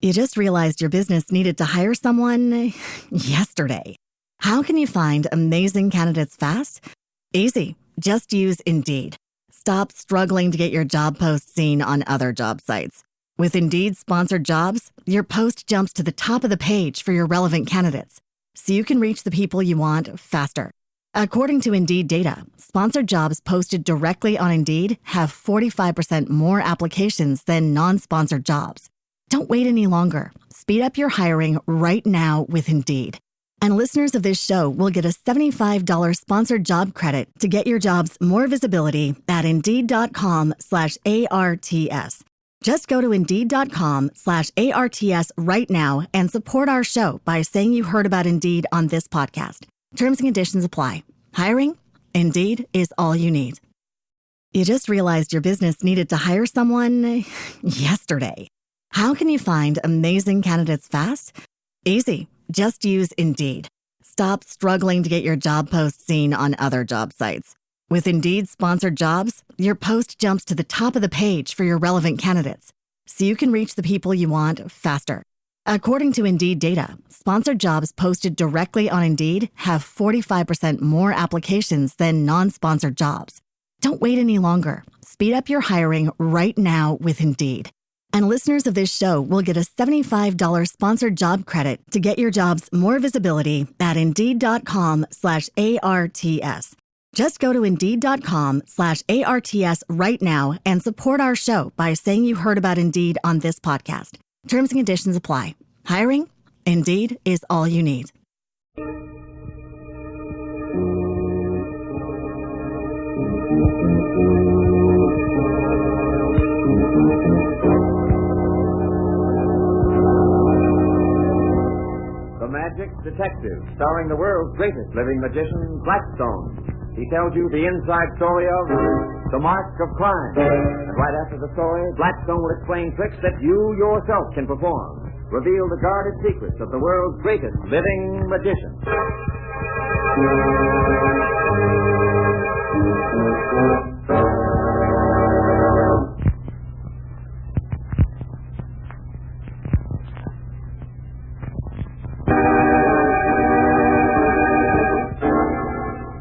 You just realized your business needed to hire someone yesterday. How can you find amazing candidates fast? Easy. Just use Indeed. Stop struggling to get your job post seen on other job sites. With Indeed sponsored jobs, your post jumps to the top of the page for your relevant candidates, so you can reach the people you want faster. According to Indeed data, sponsored jobs posted directly on Indeed have 45% more applications than non-sponsored jobs. Don't wait any longer. Speed up your hiring right now with Indeed. And listeners of this show will get a $75 sponsored job credit to get your jobs more visibility at Indeed.com/ARTS. Just go to Indeed.com/ARTS right now and support our show by saying you heard about Indeed on this podcast. Terms and conditions apply. Hiring? Indeed is all you need. You just realized your business needed to hire someone yesterday. How can you find amazing candidates fast? Easy. Just use Indeed. Stop struggling to get your job post seen on other job sites. With Indeed sponsored jobs, your post jumps to the top of the page for your relevant candidates, so you can reach the people you want faster. According to Indeed data, sponsored jobs posted directly on Indeed have 45% more applications than non-sponsored jobs. Don't wait any longer. Speed up your hiring right now with Indeed. And listeners of this show will get a $75 sponsored job credit to get your jobs more visibility at Indeed.com/ARTS. Just go to Indeed.com/ARTS right now and support our show by saying you heard about Indeed on this podcast. Terms and conditions apply. Hiring? Indeed is all you need. Magic Detective, starring the world's greatest living magician, Blackstone. He tells you the inside story of The Mark of Crime. And right after the story, Blackstone will explain tricks that you yourself can perform. Reveal the guarded secrets of the world's greatest living magician.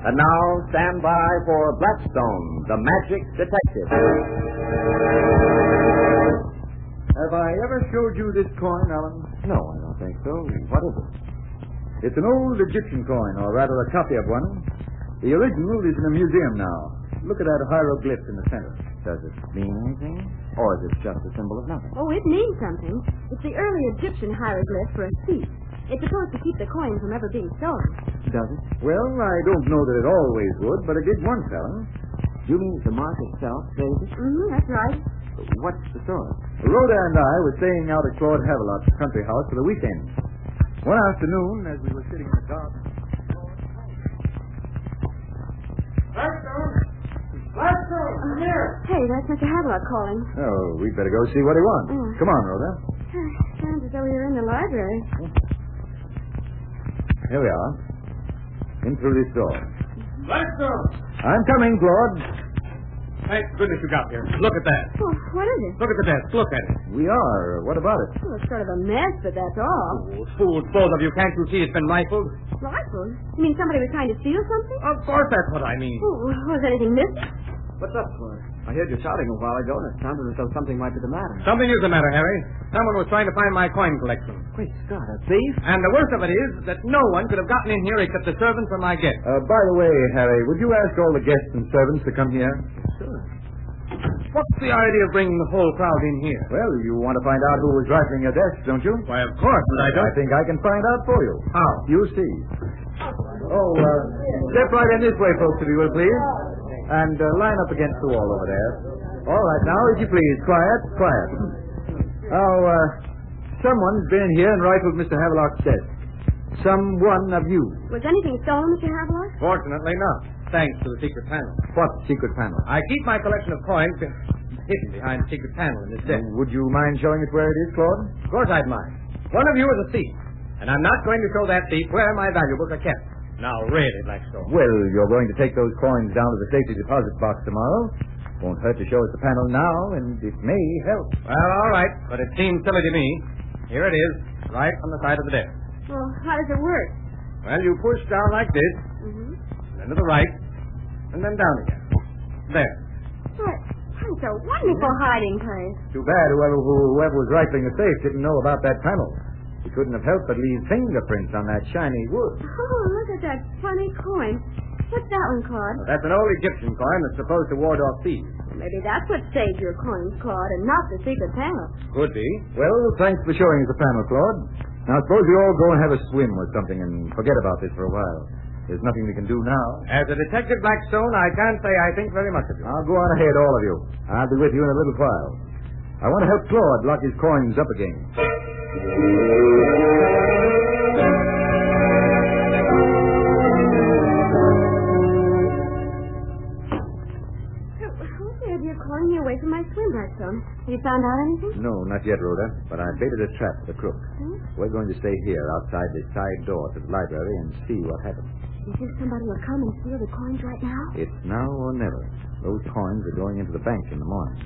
And now, stand by for Blackstone, the Magic Detective. Have I ever showed you this coin, Alan? No, I don't think so. What is it? It's an old Egyptian coin, or rather a copy of one. The original is in a museum now. Look at that hieroglyph in the center. Does it mean anything? Or is it just a symbol of nothing? Oh, it means something. It's the early Egyptian hieroglyph for a thief. It's supposed to keep the coin from ever being stolen. Does it? Well, I don't know that it always would, but it did once, Alan. You mean the mark itself saves it? That's right. What's the story? Rhoda and I were staying out at Claude Havelock's country house for the weekend. One afternoon, as we were sitting in the garden... Blackstone! Blackstone! Come here! Hey, that's Mr. Havelock calling. Oh, we'd better go see what he wants. Come on, Rhoda. Sounds as though we were in the library. Here we are. In through this door. Blackstone! I'm coming, Claude. Thank goodness you got here. Look at that. Oh, what is it? Look at the desk. Look at it. We are. What about it? Oh, it's sort of a mess, but that's all. Oh, fools, both of you. Can't you see it's been rifled? Rifled? You mean somebody was trying to steal something? Of course that's what I mean. Oh, was anything missing? What's up, Claude? I heard you shouting a while ago, and it sounded as though something might be the matter. Something is the matter, Harry. Someone was trying to find my coin collection. Great Scott, a thief? And the worst of it is that no one could have gotten in here except the servants or my guests. By the way, Harry, would you ask all the guests and servants to come here? Sure. What's the idea of bringing the whole crowd in here? Well, you want to find out who was rifling your desk, don't you? Why, of course, but I don't. I think I can find out for you. How? You see. Oh, step right in this way, folks, if you will, please. And line up against the wall over there. All right, now, if you please. Quiet, quiet. Now, someone's been in here and rifled Mr. Havelock's desk. Someone of you. Was anything stolen, Mr. Havelock? Fortunately not, thanks to the secret panel. What secret panel? I keep my collection of coins hidden behind the secret panel in this desk. Would you mind showing us where it is, Claude? Of course I'd mind. One of you is a thief, and I'm not going to show that thief where my valuables are kept. Now, really, Blackstone. Well, you're going to take those coins down to the safety deposit box tomorrow. Won't hurt to show us the panel now, and it may help. Well, all right, but it seems silly to me. Here it is, right on the side of the desk. Well, how does it work? Well, you push down like this, Mm-hmm. then to the right, and then down again. There. But it's a wonderful hiding place. Too bad whoever was rifling the safe didn't know about that panel. He couldn't have helped but leave fingerprints on that shiny wood. Oh, look at that funny coin. What's that one, Claude? Well, that's an old Egyptian coin that's supposed to ward off thieves. Maybe that's what saved your coins, Claude, and not the secret panel. Could be. Well, thanks for showing us the panel, Claude. Now, suppose we all go and have a swim or something and forget about this for a while. There's nothing we can do now. As a detective, Blackstone, I can't say I think very much of you. I'll go on ahead, all of you. I'll be with you in a little while. I want to help Claude lock his coins up again. You're calling me away from my swim, Blackstone. Have you found out anything? No, not yet, Rhoda, but I baited a trap for the crook. We're going to stay here outside the side door to the library and see what happens. You think somebody will come and steal the coins right now? It's now or never. Those coins are going into the bank in the morning.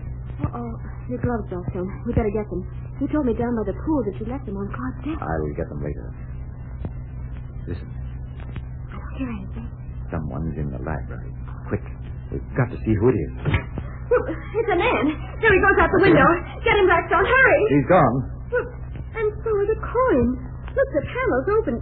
Uh-oh. Your gloves, Blackstone. We better get them. You told me down by the pool that you left them on Claude's desk. I'll get them later. Listen, I don't hear anything. someone's in the library. Quick, we've got to see who it is. Look, it's a man. There he goes out the window. Get him, Blackstone. Hurry. He's gone. Look, and so are the coins. Look, the panel's open.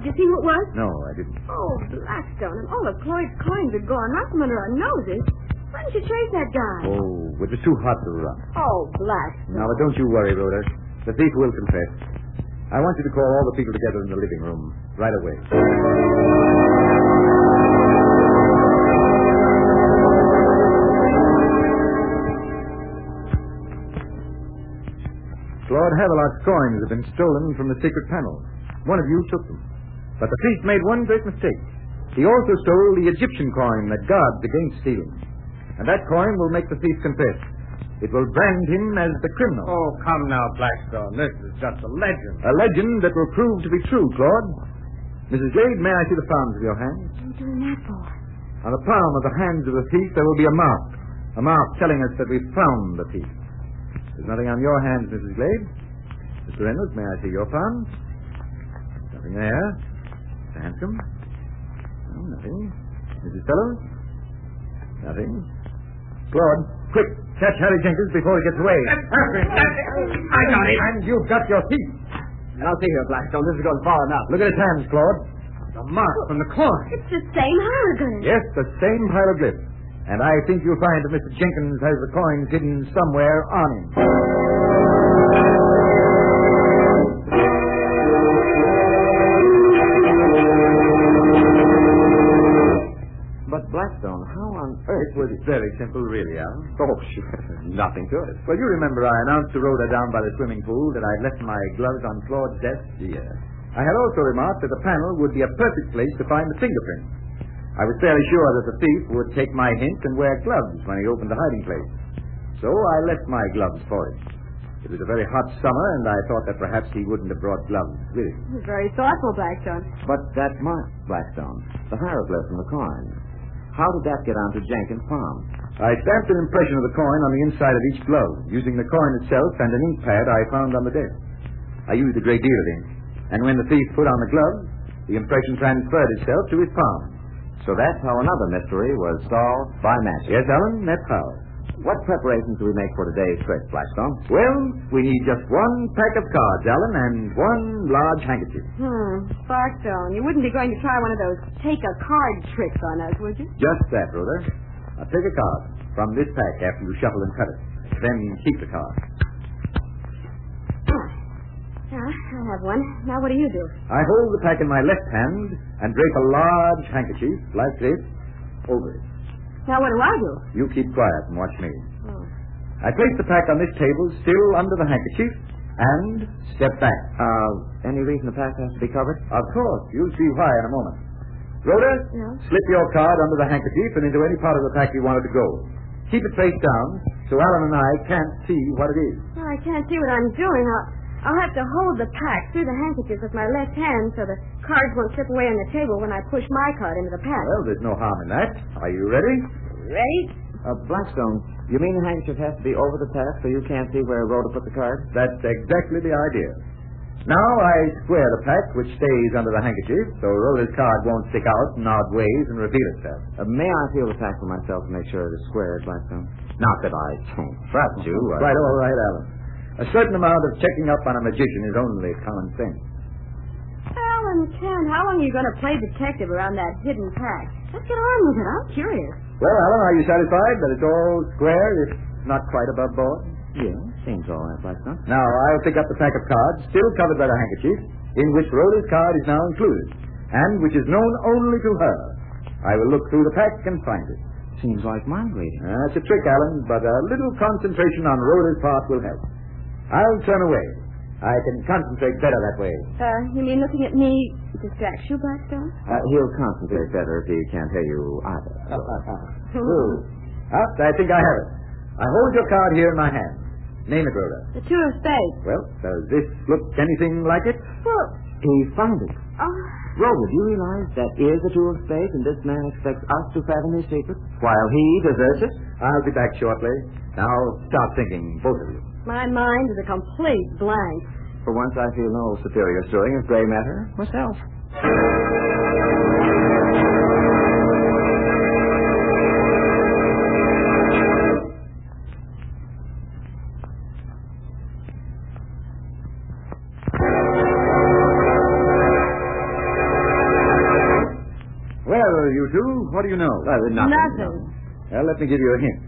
Did you see who it was? No, I didn't. Oh, Blackstone, and all of Cloyd's coins are gone right from under our noses. Why didn't you chase that guy? Oh, it was too hot to run. Oh, Blackstone. Now, but don't you worry, Rhoda. The thief will confess. I want you to call all the people together in the living room right away. Claude Havelock's coins have been stolen from the secret panel. One of you took them. But the thief made one great mistake. He also stole the Egyptian coin that guards against stealing. And that coin will make the thief confess. It will brand him as the criminal. Oh, come now, Blackstone. This is just a legend. A legend that will prove to be true, Claude. Mrs. Glade, may I see the palms of your hands? What are you doing that for? On the palm of the hands of the thief, there will be a mark. A mark telling us that we found the thief. There's nothing on your hands, Mrs. Glade. Mr. Reynolds, may I see your palms? Nothing there. Mr. Hanscom? No, nothing. Mrs. Fellows? Nothing. Claude, quick, catch Harry Jenkins before he gets away. I got it. And you've got your thief. Now, see here, Blackstone. This is going far enough. Look at his hands, Claude. The mark from the coin. It's the same hieroglyph. Yes, the same hieroglyph. And I think you'll find that Mr. Jenkins has the coins hidden somewhere on him. But, Blackstone, how on earth... It was very simple, really, Alan. Oh, sure. Nothing to it. Well, you remember I announced to Rhoda down by the swimming pool that I'd left my gloves on Claude's desk? Yes. I had also remarked that the panel would be a perfect place to find the fingerprints. I was fairly sure that the thief would take my hint and wear gloves when he opened the hiding place. So I left my gloves for him. It was a very hot summer, and I thought that perhaps he wouldn't have brought gloves with him. You're very thoughtful, Blackstone. But that mark, Blackstone, the hieroglyph from the coin, how did that get onto Jenkins' palm? I stamped an impression of the coin on the inside of each glove, using the coin itself and an ink pad I found on the desk. I used a great deal of ink, and when the thief put on the glove, the impression transferred itself to his palm. So that's how another mystery was solved by magic. Yes, Alan, that's how. What preparations do we make for today's trick, Blackstone? Well, we need just one pack of cards, Alan, and one large handkerchief. Blackstone, you wouldn't be going to try one of those take-a-card tricks on us, would you? Just that, Rhoda. Now take a card from this pack after you shuffle and cut it. Then keep the card. Yeah, I have one. Now what do you do? I hold the pack in my left hand and drape a large handkerchief, like this, over it. Now what do I do? You keep quiet and watch me. Oh. I place the pack on this table, still under the handkerchief, and step back. Any reason the pack has to be covered? Of course. You'll see why in a moment. Rhoda, Yeah? slip your card under the handkerchief and into any part of the pack you want it to go. Keep it face down so Alan and I can't see what it is. Well, I can't see what I'm doing. I'll have to hold the pack through the handkerchief with my left hand so the cards won't slip away on the table when I push my card into the pack. Well, there's no harm in that. Are you ready? Ready? Blackstone, you mean the handkerchief has to be over the pack so you can't see where Rhoda put the card? That's exactly the idea. Now I square the pack, which stays under the handkerchief, so Rhoda's card won't stick out in odd ways and reveal itself. May I feel the pack for myself to make sure it is squared, Blackstone? Not that I don't trust you. Right, all right, Alan. A certain amount of checking up on a magician is only common sense. Alan, Ken, how long are you going to play detective around that hidden pack? Let's get on with it. I'm curious. Well, Alan, are you satisfied that it's all square, if not quite above board? Yeah, seems all right, Blackstone. Now, I'll pick up the pack of cards, still covered by the handkerchief, in which Rhoda's card is now included, and which is known only to her. I will look through the pack and find it. Seems like mind reading. That's a trick, Alan, but a little concentration on Rhoda's part will help. I'll turn away. I can concentrate better that way. You mean looking at me distracts you, Blackstone? He'll concentrate better if he can't hear you either. True. I think I have it. I hold your card here in my hand. Name it, Rhoda. The two of spades. Well, does this look anything like it? Well, He found it. oh, Rhoda, do you realize that is the two of spades, and this man expects us to fathom his secret while he deserts it? I'll be back shortly. Now, start thinking, both of you. my mind is a complete blank. For once, I feel no superior stirring of gray matter myself. Well, you two, what do you know? Nothing. Well, let me give you a hint.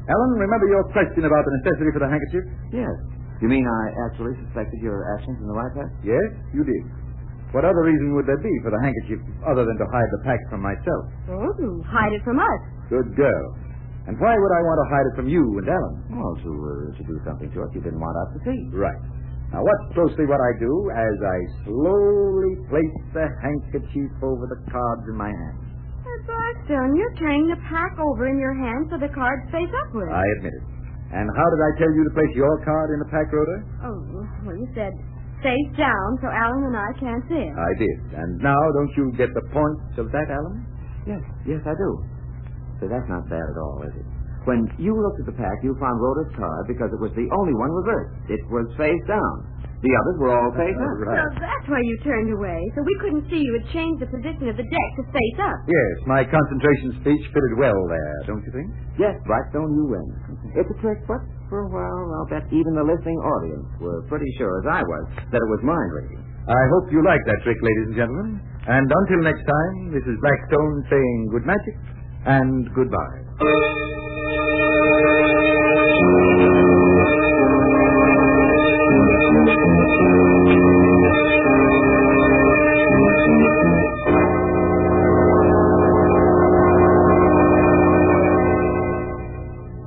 Ellen, remember your question about the necessity for the handkerchief? Yes. You mean I actually suspected your actions in the right path? Yes, you did. What other reason would there be for the handkerchief other than to hide the pack from myself? Oh, to hide it from us. Good girl. And why would I want to hide it from you and Ellen? Well, to do something to us you didn't want us to see. Right. Now, watch closely what I do as I slowly place the handkerchief over the cards in my hand. Blackstone, you're turning the pack over in your hand so the cards face upward. I admit it. And how did I tell you to place your card in the pack, Rhoda? Oh, well, you said face down so Alan and I can't see it. I did. And now, don't you get the point of that, Alan? Yes, I do. So that's not bad at all, is it? When you looked at the pack, you found Rhoda's card because it was the only one reversed. It was face down. The others were all face up. Right. So that's why you turned away, so we couldn't see you had changed the position of the deck to face up. Yes, my concentration speech fitted well there, don't you think? Yes, Blackstone, you win. It's a trick, but for a while, I'll bet even the listening audience were pretty sure, as I was, that it was mind reading. I hope you like that trick, ladies and gentlemen. And until next time, this is Blackstone saying good magic and goodbye.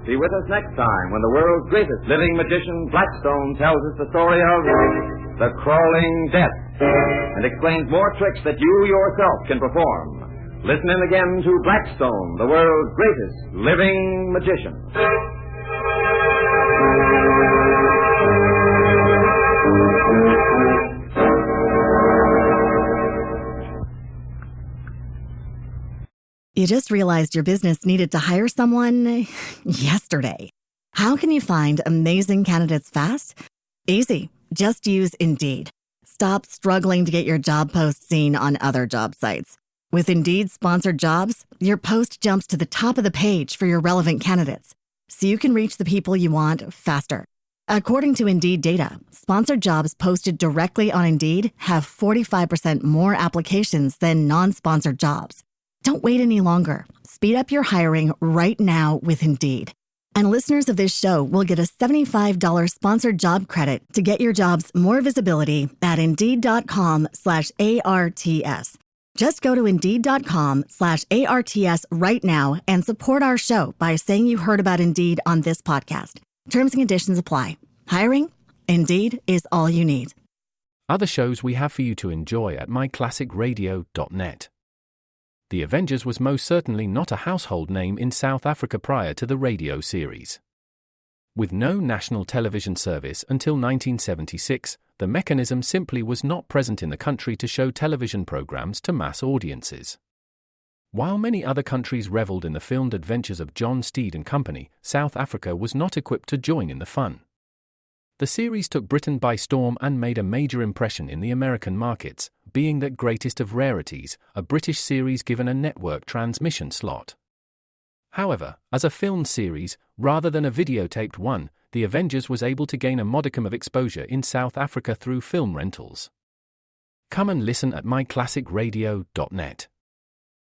Be with us next time when the world's greatest living magician, Blackstone, tells us the story of the crawling death and explains more tricks that you yourself can perform. Listen in again to Blackstone, the world's greatest living magician. You just realized your business needed to hire someone yesterday. How can you find amazing candidates fast? Easy. Just use Indeed. Stop struggling to get your job post seen on other job sites. With Indeed sponsored jobs, your post jumps to the top of the page for your relevant candidates, so you can reach the people you want faster. According to Indeed data, sponsored jobs posted directly on Indeed have 45% more applications than non-sponsored jobs. Don't wait any longer. Speed up your hiring right now with Indeed. And listeners of this show will get a $75 sponsored job credit to get your jobs more visibility at Indeed.com/ARTS. Just go to Indeed.com/ARTS right now and support our show by saying you heard about Indeed on this podcast. Terms and conditions apply. Hiring? Indeed is all you need. Other shows we have for you to enjoy at myclassicradio.net. The Avengers was most certainly not a household name in South Africa prior to the radio series. With no national television service until 1976, the mechanism simply was not present in the country to show television programs to mass audiences. While many other countries reveled in the filmed adventures of John Steed and Company, South Africa was not equipped to join in the fun. The series took Britain by storm and made a major impression in the American markets, being the greatest of rarities, a British series given a network transmission slot. However, as a film series, rather than a videotaped one, The Avengers was able to gain a modicum of exposure in South Africa through film rentals. Come and listen at myclassicradio.net.